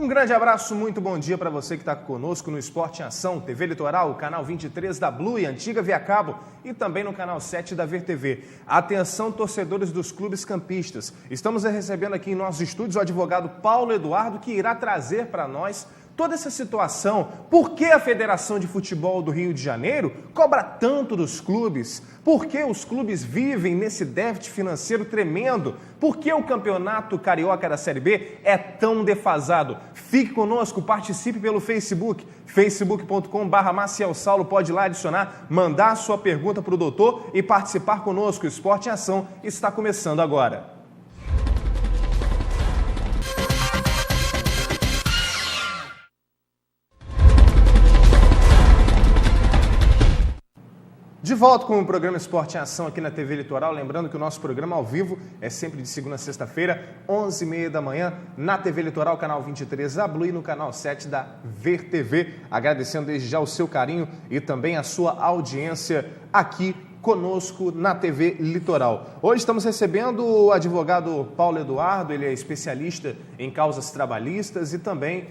Um grande abraço, muito bom dia para você que está conosco no Esporte em Ação, TV Litoral, canal 23 da Blue e Antiga Via Cabo e também no canal 7 da VerTV. Atenção, torcedores dos clubes campistas. Estamos recebendo aqui em nossos estúdios o advogado Paulo Eduardo, que irá trazer para nós toda essa situação. Por que a Federação de Futebol do Rio de Janeiro cobra tanto dos clubes? Por que os clubes vivem nesse déficit financeiro tremendo? Por que o Campeonato Carioca da Série B é tão defasado? Fique conosco, participe pelo Facebook, facebook.com/Maciel Saulo, pode ir lá adicionar, mandar a sua pergunta para o doutor e participar conosco. O Esporte em Ação está começando agora. De volta com o programa Esporte em Ação aqui na TV Litoral, lembrando que o nosso programa ao vivo é sempre de segunda a sexta-feira, 11h30 da manhã, na TV Litoral, canal 23 da Blue e no canal 7 da VerTV. Agradecendo desde já o seu carinho e também a sua audiência aqui conosco na TV Litoral. Hoje estamos recebendo o advogado Paulo Eduardo, ele é especialista em causas trabalhistas e também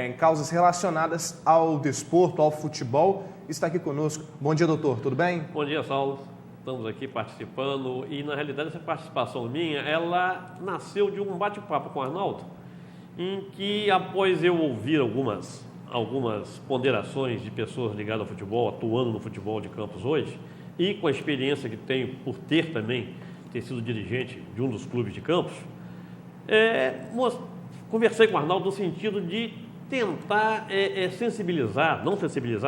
em causas relacionadas ao desporto, ao futebol. Está aqui conosco. Bom dia, doutor. Tudo bem? Bom dia, Saulo. Estamos aqui participando e, na realidade, essa participação minha, ela nasceu de um bate-papo com o Arnaldo, em que, após eu ouvir algumas ponderações de pessoas ligadas ao futebol, atuando no futebol de Campos hoje, e com a experiência que tenho por ter sido dirigente de um dos clubes de Campos, conversei com o Arnaldo no sentido de tentar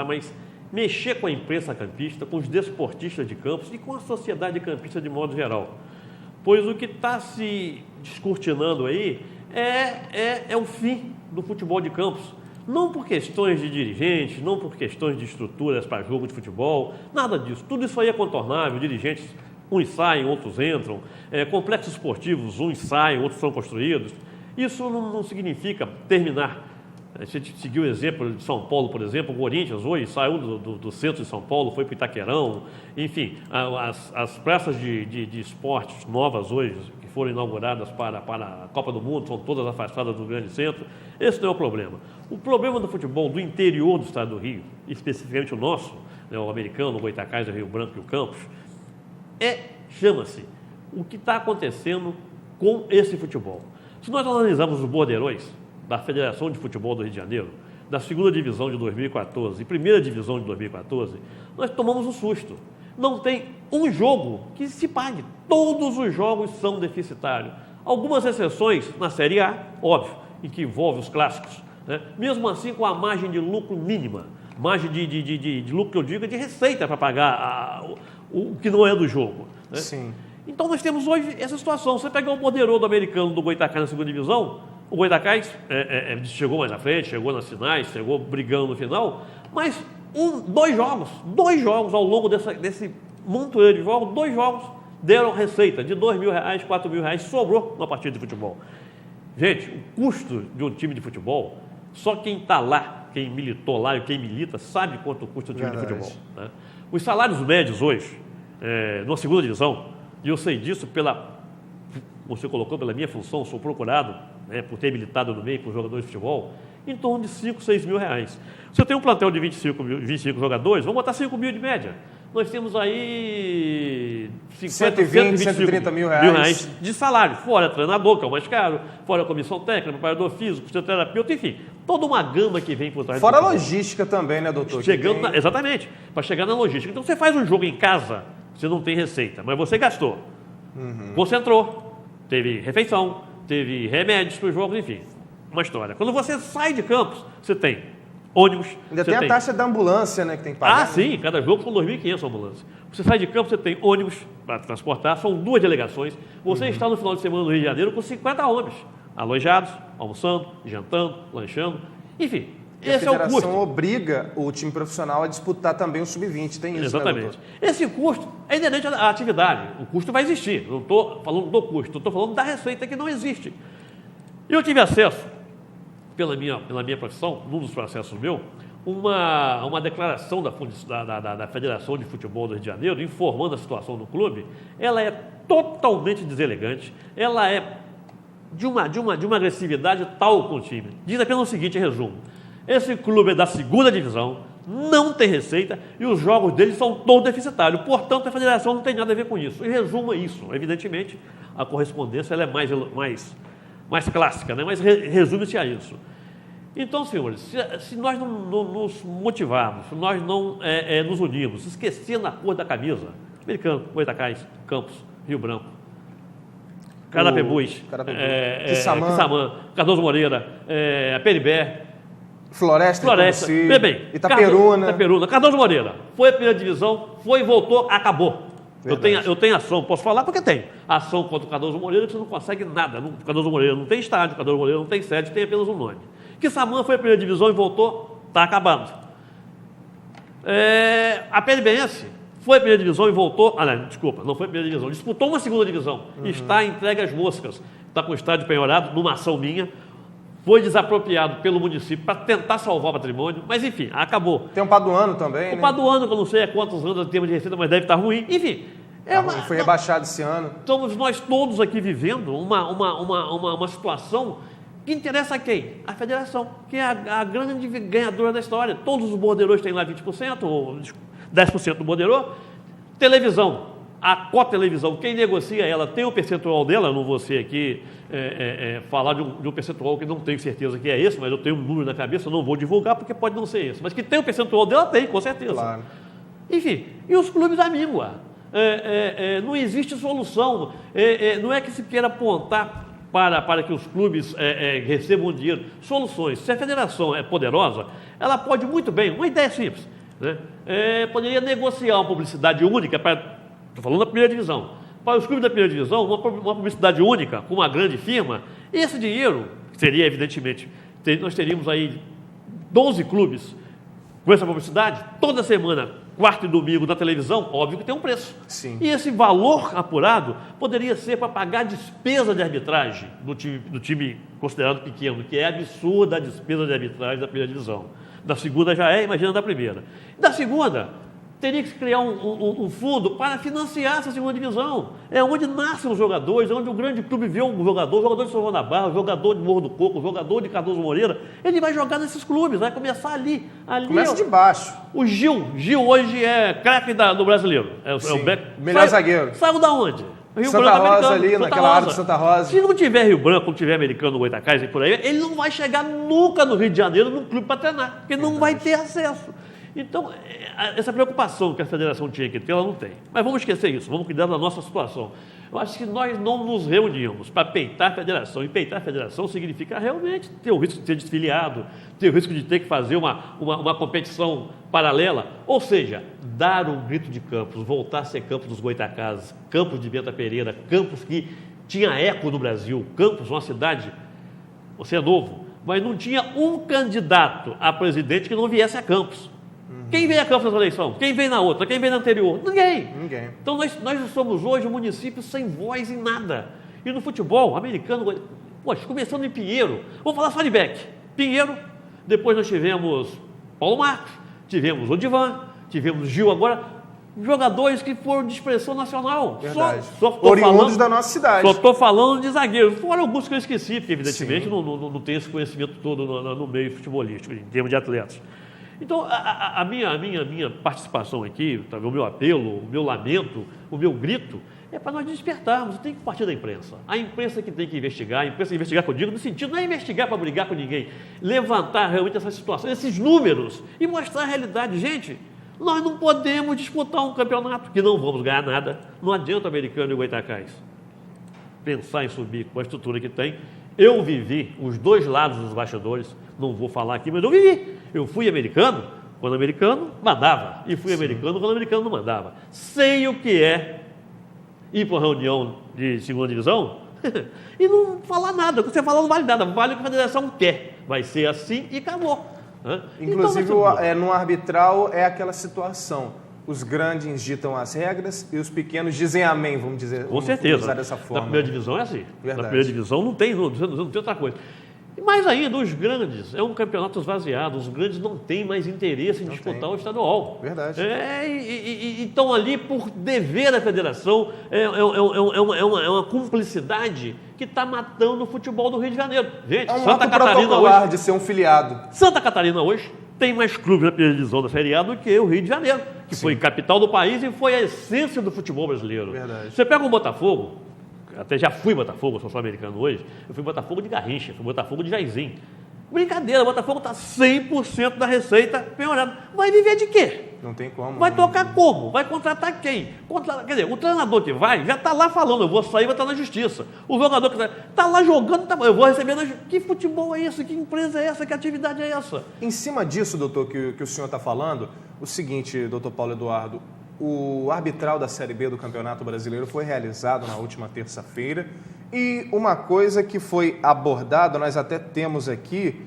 mas mexer com a imprensa campista, com os desportistas de Campos e com a sociedade campista de modo geral. Pois o que está se descortinando aí é o fim do futebol de Campos. Não por questões de dirigentes, não por questões de estruturas para jogo de futebol, nada disso. Tudo isso aí é contornável, dirigentes, uns saem, outros entram, complexos esportivos, uns saem, outros são construídos. Isso não significa terminar. A gente seguiu o exemplo de São Paulo, por exemplo, o Corinthians hoje saiu do centro de São Paulo, foi para o Itaquerão, enfim, as praças de esportes novas hoje, que foram inauguradas para a Copa do Mundo, são todas afastadas do grande centro. Esse não é o problema. O problema do futebol do interior do estado do Rio, especificamente o nosso, o americano, o Goitacazes, o Rio Branco e o Campos, chama-se o que está acontecendo com esse futebol. Se nós analisarmos os borderões da Federação de Futebol do Rio de Janeiro, da segunda divisão de 2014 e primeira divisão de 2014, nós tomamos um susto. Não tem um jogo que se pague. Todos os jogos são deficitários. Algumas exceções na Série A, óbvio, em que envolve os clássicos, né? Mesmo assim com a margem de lucro mínima, margem de lucro que eu digo é de receita para pagar o que não é do jogo, né? Sim. Então nós temos hoje essa situação. Você pegar o poderoso americano do Goitacás na segunda divisão, o Goitacás chegou mais na frente, chegou nas finais, chegou brigando no final, mas dois jogos ao longo desse montoeiro de jogos, 2 jogos deram receita de R$2.000, R$4.000, sobrou na partida de futebol. Gente, o custo de um time de futebol, só quem está lá, quem militou lá e quem milita, sabe quanto custa um time de futebol, né? Os salários médios hoje, na segunda divisão, e eu sei disso você colocou pela minha função, sou procurado, por ter militado no meio com jogadores de futebol, em torno de R$5.000, R$6.000. Se eu tenho um plantel de 25 jogadores, vamos botar R$5.000 de média. Nós temos aí 120, 130 mil reais de salário, fora treinador, que é o mais caro, fora comissão técnica, preparador físico, fisioterapeuta, enfim, toda uma gama que vem por trás. Fora a logística também, né, doutor? Exatamente, para chegar na logística. Então, você faz um jogo em casa, você não tem receita, mas você gastou. Você entrou, teve refeição, teve remédios para os jogos, enfim, uma história. Quando você sai de Campos, você tem ônibus. Ainda tem a taxa da ambulância, né, que tem que pagar. Sim, cada jogo são 2.500 ambulâncias. Você sai de Campos, você tem ônibus para transportar, são 2 delegações. Você está no final de semana no Rio de Janeiro com 50 homens, alojados, almoçando, jantando, lanchando, enfim. Esse é o custo. A federação obriga o time profissional a disputar também o sub-20, tem isso, exatamente, né, doutor? Esse custo é inerente à atividade. O custo vai existir. Não estou falando do custo, estou falando da receita que não existe. Eu tive acesso, pela minha profissão, num dos processos meu, uma declaração da Federação de Futebol do Rio de Janeiro, informando a situação do clube. Ela é totalmente deselegante, ela é de uma agressividade tal com o time. Diz apenas o seguinte, em resumo. Esse clube é da segunda divisão, não tem receita e os jogos deles são todos deficitários. Portanto, a federação não tem nada a ver com isso. Em resumo, é isso. Evidentemente, a correspondência ela é mais clássica, né? Mas resume-se a isso. Então, senhores, se nós não nos motivarmos, se nós não nos unirmos, esquecendo a cor da camisa, Americano, Goitacás, Campos, Rio Branco, Carapebus, Quissamã, Cardoso Moreira, Peribé, Floresta, bem, Itaperuna. Cardoso Moreira, foi a primeira divisão, foi e voltou, acabou. Eu tenho ação, posso falar porque tem. Ação contra o Cardoso Moreira que você não consegue nada. Cardoso Moreira não tem estádio, Cardoso Moreira não tem sede, tem apenas um nome. Quissamã foi a primeira divisão e voltou, está acabando. A Peribense foi a primeira divisão e voltou. Não foi a primeira divisão, disputou uma segunda divisão. Está entregue às moscas. Está com o estádio penhorado, numa ação minha. Foi desapropriado pelo município para tentar salvar o patrimônio, mas enfim, acabou. Tem um Paduano também, O Paduano, que eu não sei há quantos anos em termos de receita, mas deve estar ruim. Enfim. Foi rebaixado esse ano. Estamos nós todos aqui vivendo uma situação que interessa a quem? A federação, que é a grande ganhadora da história. Todos os borderôs têm lá 20%, ou 10% do borderô. Televisão. A cota televisão, quem negocia ela tem o percentual dela, eu não vou ser aqui falar de um percentual que não tenho certeza que é esse, mas eu tenho um número na cabeça, eu não vou divulgar porque pode não ser esse, mas que tem o percentual dela, tem, com certeza. Claro. Enfim, e os clubes da míngua, não existe solução, não é que se queira apontar para que os clubes recebam dinheiro, soluções. Se a federação é poderosa, ela pode muito bem, uma ideia simples, né? Poderia negociar uma publicidade única para... Estou falando da primeira divisão. Para os clubes da primeira divisão, uma publicidade única com uma grande firma, esse dinheiro, que seria evidentemente, nós teríamos aí 12 clubes com essa publicidade, toda semana, quarta e domingo na televisão, óbvio que tem um preço. Sim. E esse valor apurado poderia ser para pagar a despesa de arbitragem do time considerado pequeno, que é absurda a despesa de arbitragem da primeira divisão. Da segunda já imagina da primeira. Da segunda... teria que criar um fundo para financiar essa segunda divisão. É onde nascem os jogadores, é onde o grande clube vê um jogador, o jogador de São João da Barra, o jogador de Morro do Coco, o jogador de Cardoso Moreira, ele vai jogar nesses clubes, vai começar ali. Começa de baixo. O Gil hoje é craque do brasileiro. É o melhor zagueiro. Saiu da onde? Rio Santa Branco, Rosa ali, naquela área de Santa Rosa. Se não tiver Rio Branco, não tiver Americano, Goitacás e por aí, ele não vai chegar nunca no Rio de Janeiro num clube para treinar, porque não vai ter acesso. Então, essa preocupação que a federação tinha que ter, ela não tem. Mas vamos esquecer isso, vamos cuidar da nossa situação. Eu acho que nós não nos reunimos para peitar a federação. E peitar a federação significa realmente ter o risco de ser desfiliado, ter o risco de ter que fazer uma competição paralela. Ou seja, dar um grito de Campos, voltar a ser Campos dos Goitacazes, Campos de Benta Pereira, Campos que tinha eco no Brasil. Campos, uma cidade, você é novo, mas não tinha um candidato a presidente que não viesse a Campos. Quem veio a Campos nessa eleição? Quem veio na outra? Quem veio na anterior? Ninguém. Então nós somos hoje um município sem voz em nada. E no futebol americano, poxa, começando em Pinheiro, vamos falar só de Beck. Pinheiro, depois nós tivemos Paulo Marcos, tivemos Odivan, tivemos Gil agora, jogadores que foram de expressão nacional. Verdade. Oriundos da nossa cidade. Só estou falando de zagueiros. Fora alguns que eu esqueci, porque evidentemente não tenho esse conhecimento todo no meio futebolístico, em termos de atletas. Então, a minha participação aqui, o meu apelo, o meu lamento, o meu grito, é para nós despertarmos. Tem que partir da imprensa. A imprensa que tem que investigar, a imprensa investigar, que eu digo, no sentido, não é investigar para brigar com ninguém, levantar realmente essa situação, esses números e mostrar a realidade. Gente, nós não podemos disputar um campeonato que não vamos ganhar nada. Não adianta o Americano e o Goitacás pensar em subir com a estrutura que tem. Eu vivi os dois lados dos bastidores, não vou falar aqui, mas eu vivi. Eu fui americano quando o americano mandava, e fui americano quando o americano não mandava. Sei o que é ir para uma reunião de segunda divisão e não falar nada. O que você fala não vale nada, vale o que a federação quer. Vai ser assim e acabou. Inclusive, no arbitral é aquela situação. Os grandes ditam as regras e os pequenos dizem amém, vamos dizer. Com certeza. Usar dessa forma. Na primeira divisão é assim. Verdade. Na primeira divisão não tem outra coisa. Mais ainda, os grandes, é um campeonato esvaziado, os grandes não têm mais interesse em disputar o estadual. Verdade. E estão ali por dever à federação, é uma cumplicidade que está matando o futebol do Rio de Janeiro. Gente, Santa Catarina hoje, de ser um filiado. Santa Catarina hoje tem mais clubes na primeira divisão da Série A do que o Rio de Janeiro, que foi capital do país e foi a essência do futebol brasileiro. Verdade. Você pega o Botafogo, até já fui Botafogo, sou sul-americano hoje, eu fui Botafogo de Garrincha, fui Botafogo de Jairzinho. Brincadeira, o Botafogo está 100% da receita penhorada. Vai viver de quê? Não tem como. Vai tocar como? Vai contratar quem? Quer dizer, o treinador que vai já está lá falando, eu vou sair, vai estar na justiça. O jogador que está lá jogando, eu vou receber na justiça. Que futebol é esse? Que empresa é essa? Que atividade é essa? Em cima disso, doutor, que o senhor está falando, o seguinte, doutor Paulo Eduardo, o arbitral da Série B do Campeonato Brasileiro foi realizado na última terça-feira e uma coisa que foi abordada, nós até temos aqui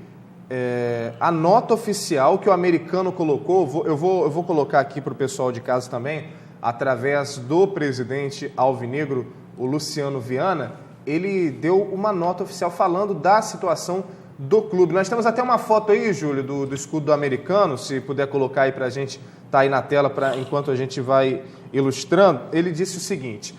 a nota oficial que o americano colocou, eu vou colocar aqui para o pessoal de casa também, através do presidente alvinegro, o Luciano Viana, ele deu uma nota oficial falando da situação do clube. Nós temos até uma foto aí, Júlio, do escudo do americano, se puder colocar aí para a gente, tá aí na tela enquanto a gente vai ilustrando. Ele disse o seguinte,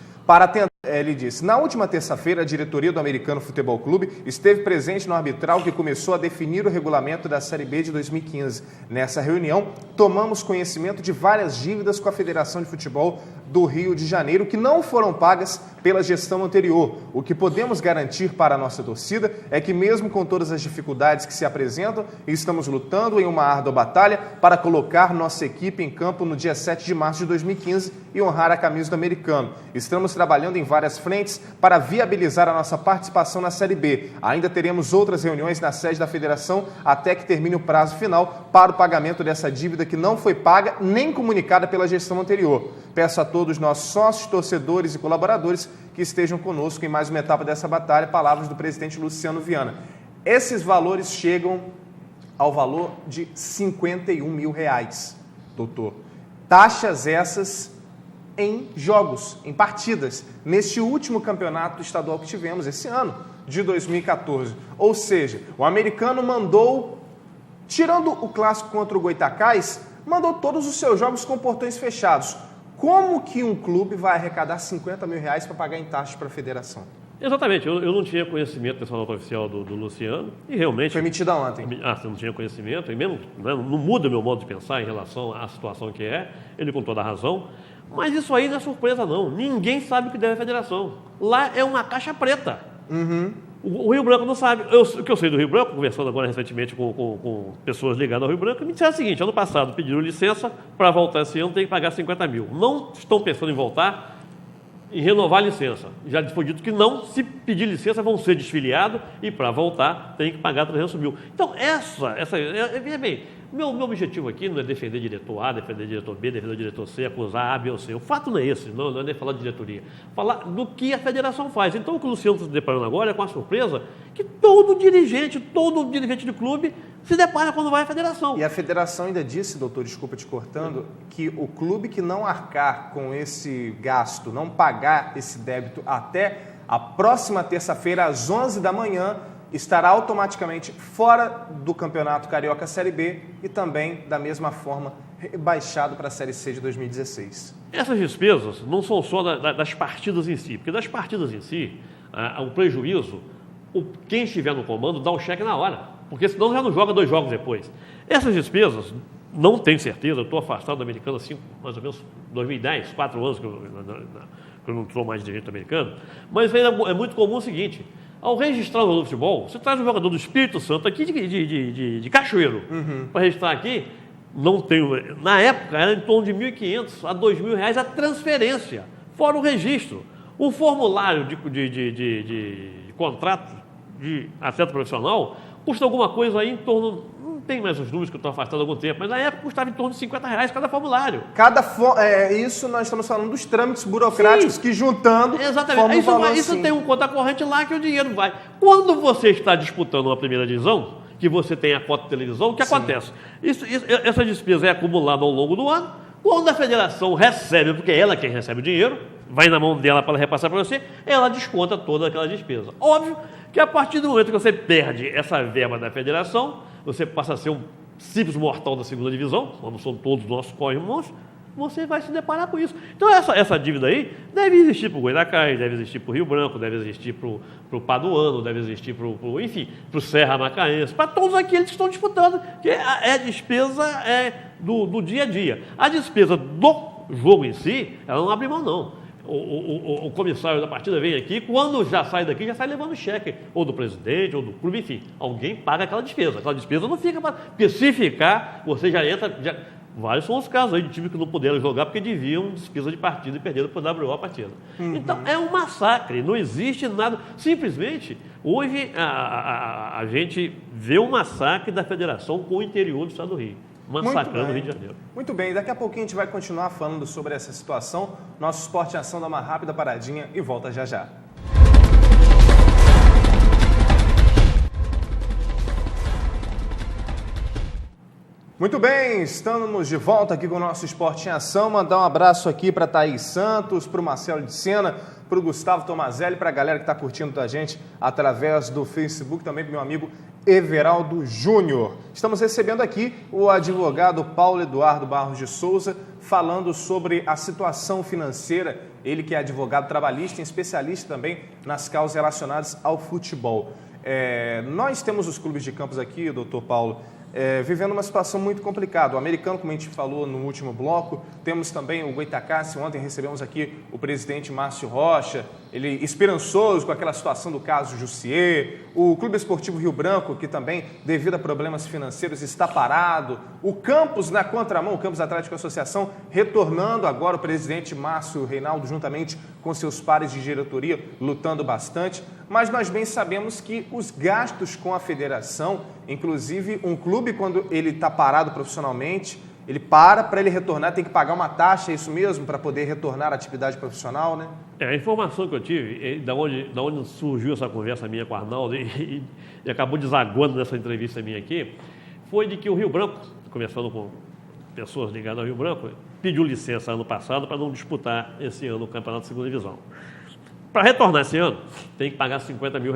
ele disse, na última terça-feira, a diretoria do Americano Futebol Clube esteve presente no arbitral que começou a definir o regulamento da Série B de 2015. Nessa reunião, tomamos conhecimento de várias dívidas com a Federação de Futebol do Rio de Janeiro que não foram pagas pela gestão anterior. O que podemos garantir para a nossa torcida é que mesmo com todas as dificuldades que se apresentam, estamos lutando em uma árdua batalha para colocar nossa equipe em campo no dia 7 de março de 2015 e honrar a camisa do Americano. Estamos trabalhando em várias frentes para viabilizar a nossa participação na Série B. Ainda teremos outras reuniões na sede da Federação até que termine o prazo final para o pagamento dessa dívida que não foi paga nem comunicada pela gestão anterior. Peço a todos nossos sócios, torcedores e colaboradores que estejam conosco em mais uma etapa dessa batalha. Palavras do presidente Luciano Viana. Esses valores chegam ao valor de R$51 mil, doutor. Taxas essas em jogos, em partidas, neste último campeonato estadual que tivemos esse ano, de 2014. Ou seja, o americano mandou, tirando o clássico contra o Goitacás, mandou todos os seus jogos com portões fechados. Como que um clube vai arrecadar R$50 mil para pagar em taxas para a federação? Exatamente, eu não tinha conhecimento dessa nota oficial do Luciano e realmente... Foi emitida ontem. Você não tinha conhecimento, e mesmo não muda o meu modo de pensar em relação à situação que é, ele com toda a razão, mas isso aí não é surpresa não, ninguém sabe o que deve a federação. Lá é uma caixa preta. Uhum. O Rio Branco não sabe. O que eu sei do Rio Branco, conversando agora recentemente com pessoas ligadas ao Rio Branco, me disseram o seguinte, ano passado pediram licença para voltar esse ano, tem que pagar R$50 mil. Não estão pensando em voltar e renovar a licença. Já foi dito que não, se pedir licença vão ser desfiliados e para voltar tem que pagar R$300 mil. Então veja bem, meu objetivo aqui não é defender diretor A, defender diretor B, defender diretor C, acusar A, B ou C. O fato não é esse, não é nem falar de diretoria. Falar do que a federação faz. Então o que o Luciano está se deparando agora é com a surpresa que todo dirigente de clube se depara quando vai à federação. E a federação ainda disse, doutor, desculpa te cortando, que o clube que não arcar com esse gasto, não pagar esse débito até a próxima terça-feira, às 11 da manhã, estará automaticamente fora do Campeonato Carioca Série B e também, da mesma forma, rebaixado para a Série C de 2016. Essas despesas não são só das partidas em si, porque das partidas em si, o prejuízo, quem estiver no comando dá o cheque na hora, porque senão já não joga 2 jogos depois. Essas despesas, não tenho certeza, eu estou afastado do americano assim, mais ou menos 2010, 4 anos que eu não sou mais dirigente americano, mas é muito comum o seguinte: ao registrar o jogador de futebol, você traz um jogador do Espírito Santo aqui de Cachoeiro, para registrar aqui, não tem, na época era em torno de R$1.500 a R$2.000 a transferência, fora o registro. O formulário de contrato de atleta profissional custa alguma coisa aí em torno, não tem mais os números que eu estou afastado há algum tempo, mas na época custava em torno de R$50 cada formulário. Isso nós estamos falando dos trâmites burocráticos. Sim, que juntando... Exatamente. Isso tem um conta corrente lá que o dinheiro vai. Quando você está disputando uma primeira divisão, que você tem a cota de televisão, o que acontece? Essa despesa é acumulada ao longo do ano. Quando a federação recebe, porque ela é quem recebe o dinheiro, vai na mão dela para ela repassar para você, ela desconta toda aquela despesa. Óbvio que a partir do momento que você perde essa verba da federação, você passa a ser um simples mortal da segunda divisão, como são todos os nossos co-irmãos, você vai se deparar com isso. Então essa dívida aí deve existir para o Goitacás, deve existir para o Rio Branco, deve existir para o Paduano, deve existir para o Serra Macaense, para todos aqueles que estão disputando, que é a despesa do dia a dia. A despesa do jogo em si, ela não abre mão, não. O comissário da partida vem aqui, quando já sai daqui, já sai levando cheque, ou do presidente, ou do clube, enfim. Alguém paga aquela despesa. Aquela despesa não fica para especificar, você já entra... Vários são os casos aí de times que não puderam jogar porque deviam despesa de partida e perderam por WO a partida. Então, é um massacre, não existe nada. Simplesmente, hoje, a gente vê um massacre da federação com o interior do estado do Rio. Massacrando o Rio de Janeiro. Muito bem, daqui a pouquinho a gente vai continuar falando sobre essa situação. Nosso Esporte em Ação dá uma rápida paradinha e volta já já. Muito bem, estamos de volta aqui com o nosso Esporte em Ação. Mandar um abraço aqui para Thaís Santos, para o Marcelo de Sena, para o Gustavo Tomazelli, para a galera que está curtindo a gente através do Facebook, também para o meu amigo Everaldo Júnior. Estamos recebendo aqui o advogado Paulo Eduardo Barros de Souza, falando sobre a situação financeira, ele que é advogado trabalhista e especialista também nas causas relacionadas ao futebol. Nós temos os clubes de campos aqui, doutor Paulo, vivendo uma situação muito complicada. O Americano, como a gente falou no último bloco, temos também o Goitacás. Ontem recebemos aqui o presidente Márcio Rocha, ele esperançoso com aquela situação do caso Jussier. O Clube Esportivo Rio Branco, que também, devido a problemas financeiros, está parado. O Campos na contramão, o Campos Atlético Associação, retornando agora o presidente Márcio Reinaldo, juntamente com seus pares de diretoria, lutando bastante. Mas nós bem sabemos que os gastos com a federação, inclusive um clube, quando ele está parado profissionalmente, ele para ele retornar, tem que pagar uma taxa, é isso mesmo, para poder retornar à atividade profissional, né? A informação que eu tive, da onde surgiu essa conversa minha com o Arnaldo e acabou desaguando nessa entrevista minha aqui, foi de que o Rio Branco, começando com pessoas ligadas ao Rio Branco, pediu licença ano passado para não disputar esse ano o Campeonato de Segunda Divisão. Para retornar esse ano, tem que pagar R$50 mil.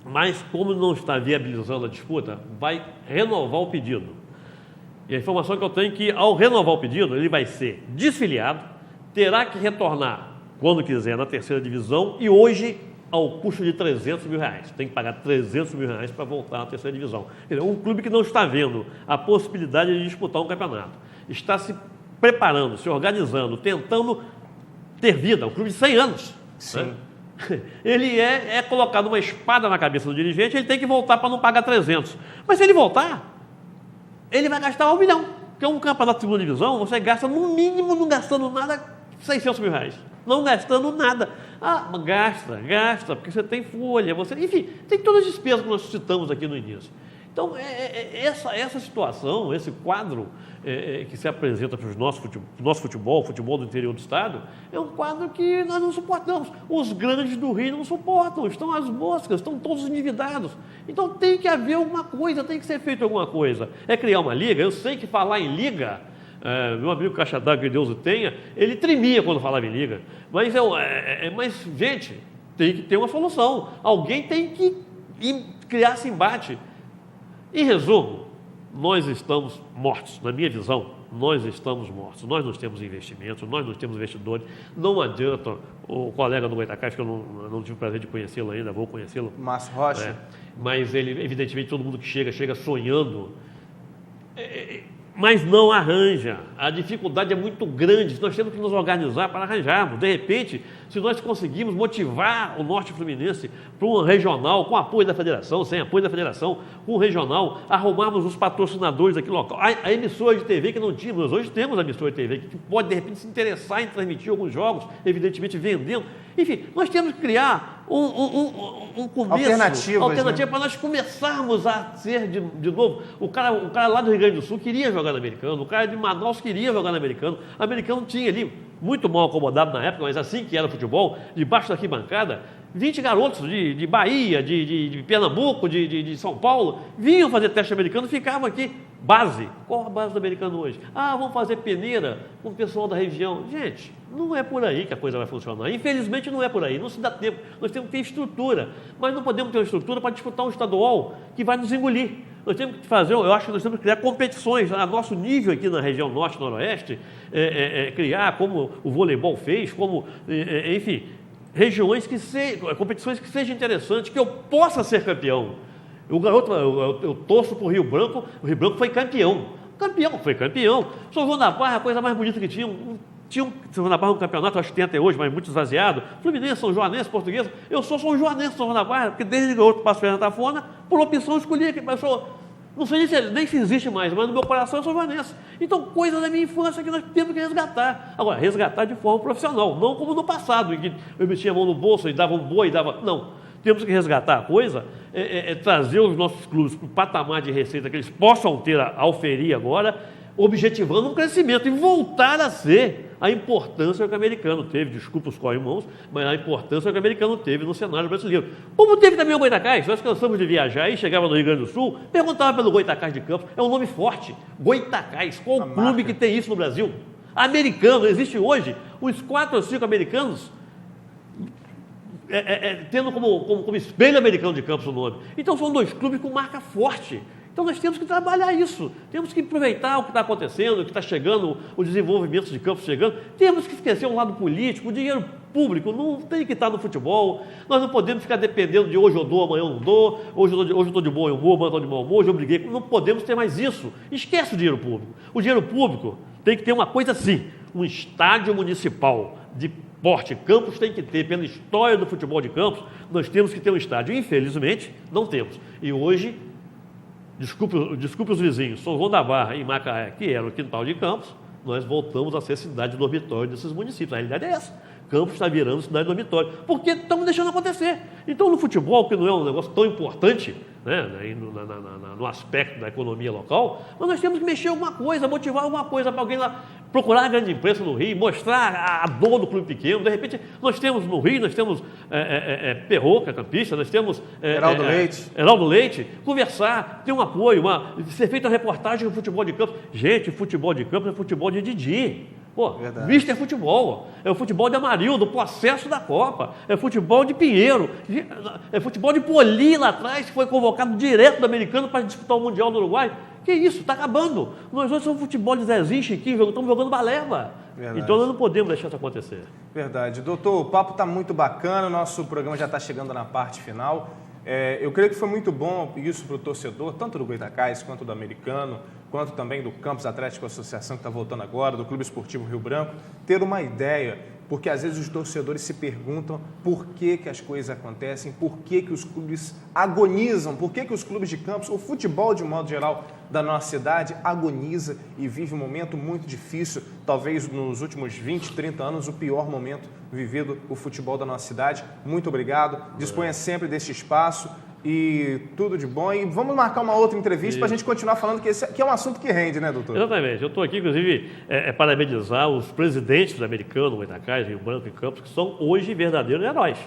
Mas, como não está viabilizando a disputa, vai renovar o pedido. E a informação que eu tenho é que, ao renovar o pedido, ele vai ser desfiliado, terá que retornar, quando quiser, na terceira divisão e hoje ao custo de R$300 mil. Tem que pagar R$300 mil para voltar à terceira divisão. Um clube que não está vendo a possibilidade de disputar um campeonato. Está se preparando, se organizando, tentando ter vida. Um clube de 100 anos. Sim. Né? Ele é colocado uma espada na cabeça do dirigente, ele tem que voltar para não pagar 300. Mas se ele voltar, ele vai gastar R$1 milhão. Porque um campeonato de segunda divisão, você gasta no mínimo, não gastando nada, R$600 mil. Não gastando nada. Gasta, porque você tem folha, enfim, tem todas as despesas que nós citamos aqui no início. Então, essa situação, esse quadro que se apresenta para o nosso futebol, o futebol do interior do estado, é um quadro que nós não suportamos. Os grandes do Rio não suportam, estão as moscas, estão todos endividados. Então, tem que haver alguma coisa, tem que ser feito alguma coisa. É criar uma liga. Eu sei que falar em liga, meu amigo Caixa d'Água, que Deus o tenha, ele tremia quando falava em liga. Mas, gente, tem que ter uma solução. Alguém tem que criar esse embate. Em resumo, nós estamos mortos. Na minha visão, nós estamos mortos. Nós não temos investimentos, nós não temos investidores. Não adianta, o colega do Goitacás, que eu não tive o prazer de conhecê-lo ainda, vou conhecê-lo. Márcio Rocha. Mas ele, evidentemente, todo mundo que chega sonhando, mas não arranja. A dificuldade é muito grande. Nós temos que nos organizar para arranjarmos. De repente, se nós conseguirmos motivar o Norte Fluminense para um regional, com apoio da federação, sem apoio da federação, com o regional, arrumarmos os patrocinadores aqui local. A emissora de TV que não tínhamos, nós hoje temos a emissora de TV que pode, de repente, se interessar em transmitir alguns jogos, evidentemente vendendo. Enfim, nós temos que criar um começo, alternativa para nós começarmos a ser de novo. O cara lá do Rio Grande do Sul queria jogar no Americano, o cara de Manaus queria jogar no Americano. O Americano tinha ali, muito mal acomodado na época, mas assim que era o futebol, debaixo da arquibancada, 20 garotos de Bahia, de Pernambuco, de São Paulo, vinham fazer teste americano e ficavam aqui Base. Qual a base do americano hoje? Vamos fazer peneira com o pessoal da região. Gente, não é por aí que a coisa vai funcionar. Infelizmente não é por aí, não se dá tempo. Nós temos que ter estrutura, mas não podemos ter uma estrutura para disputar um estadual que vai nos engolir. Nós temos que fazer, eu acho que nós temos que criar competições a nosso nível aqui na região norte e noroeste, criar como o voleibol fez, como, enfim, regiões competições que sejam interessantes, que eu possa ser campeão. O garoto, eu torço para o Rio Branco foi campeão. Foi campeão. São João da Barra, a coisa mais bonita que tinha. São João da Barra um campeonato, acho que tem até hoje, mas muito esvaziado. Fluminense, São Joanense, Portuguesa. Eu sou São Joanense, São João da Barra, porque desde que o garoto passou Fernando Tafona, por opção escolhi aqui. Não sei nem se existe mais, mas no meu coração eu sou joanense. Então, coisa da minha infância que nós temos que resgatar. Agora, resgatar de forma profissional, não como no passado, em que eu metia a mão no bolso e dava um boi, Não. Temos que resgatar a coisa, trazer os nossos clubes para o patamar de receita que eles possam ter a oferir agora, objetivando um crescimento e voltar a ser a importância que o americano teve, desculpa os corrimãos, mas a importância que o americano teve no cenário brasileiro. Como teve também o Goitacás, nós cansamos de viajar e chegava no Rio Grande do Sul, perguntava pelo Goitacás de Campos, é um nome forte, Goitacás, qual o clube que tem isso no Brasil? Americano, existe hoje uns 4 ou 5 americanos tendo como espelho americano de Campos o nome. Então são 2 clubes com marca forte. Então nós temos que trabalhar isso, temos que aproveitar o que está acontecendo, o que está chegando, o desenvolvimento de Campos chegando, temos que esquecer um lado político, o dinheiro público não tem que estar no futebol, nós não podemos ficar dependendo de hoje eu dou, amanhã eu não dou, hoje eu estou de bom humor, amanhã eu estou de mau humor, hoje eu briguei, não podemos ter mais isso, esquece o dinheiro público. O dinheiro público tem que ter uma coisa assim, um estádio municipal de porte. Campos tem que ter, pela história do futebol de Campos, nós temos que ter um estádio. Infelizmente, não temos. E hoje, desculpe os vizinhos, São João da Barra e Macaé, que era o quintal de Campos, nós voltamos a ser cidade dormitório desses municípios. A realidade é essa. Campos está virando cidade dormitório. Porque estamos deixando acontecer. Então, no futebol, que não é um negócio tão importante, né, no aspecto da economia local, mas nós temos que mexer alguma coisa, motivar alguma coisa para alguém lá procurar a grande imprensa no Rio, mostrar a dor do clube pequeno. De repente, nós temos no Rio, nós temos Perrot, que é campista, nós temos Heraldo Leite, conversar, ter um apoio, ser feita uma reportagem do futebol de Campos. Gente, futebol de Campos é futebol de Didi. Mister Futebol, é o futebol de Amarildo, do processo da Copa, é futebol de Pinheiro, é futebol de Poli lá atrás, que foi convocado direto do americano para disputar o Mundial do Uruguai. Que isso, está acabando. Nós hoje somos futebol de Zezinho, Chiquinho, estamos jogando baleva. Verdade. Então nós não podemos deixar isso acontecer. Verdade. Doutor, o papo está muito bacana, o nosso programa já está chegando na parte final. Eu creio que foi muito bom isso para o torcedor, tanto do Goitacás quanto do americano, quanto também do Campos Atlético Associação, que está voltando agora, do Clube Esportivo Rio Branco, ter uma ideia, porque às vezes os torcedores se perguntam por que as coisas acontecem, por que os clubes agonizam, por que os clubes de Campos, o futebol de modo geral da nossa cidade agoniza e vive um momento muito difícil, talvez nos últimos 20, 30 anos, o pior momento vivido o futebol da nossa cidade. Muito obrigado, disponha sempre deste espaço e tudo de bom. E vamos marcar uma outra entrevista para a gente continuar falando, que esse aqui é um assunto que rende, né, doutor? Exatamente. Eu estou aqui, inclusive, parabenizar os presidentes americanos, Goitacás, Rio Branco e Campos, que são hoje verdadeiros heróis.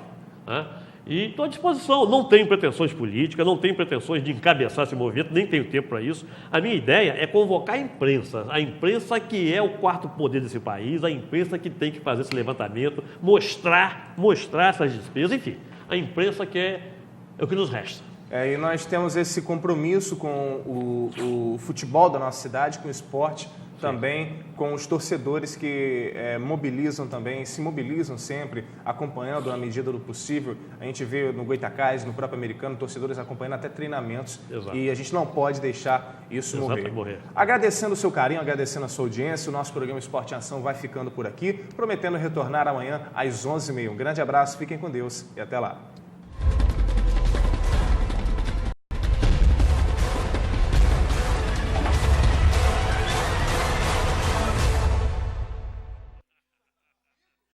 Né? E estou à disposição. Não tenho pretensões políticas, não tenho pretensões de encabeçar esse movimento, nem tenho tempo para isso. A minha ideia é convocar a imprensa que é o quarto poder desse país, a imprensa que tem que fazer esse levantamento, mostrar essas despesas, enfim, a imprensa que é o que nos resta. E nós temos esse compromisso com o futebol da nossa cidade, com o esporte, também com os torcedores que se mobilizam sempre, acompanhando à medida do possível. A gente vê no Goitacás, no próprio americano, torcedores acompanhando até treinamentos. Exato. E a gente não pode deixar isso morrer. Agradecendo o seu carinho, agradecendo a sua audiência, o nosso programa Esporte em Ação vai ficando por aqui, prometendo retornar amanhã às 11h30. Um grande abraço, fiquem com Deus e até lá.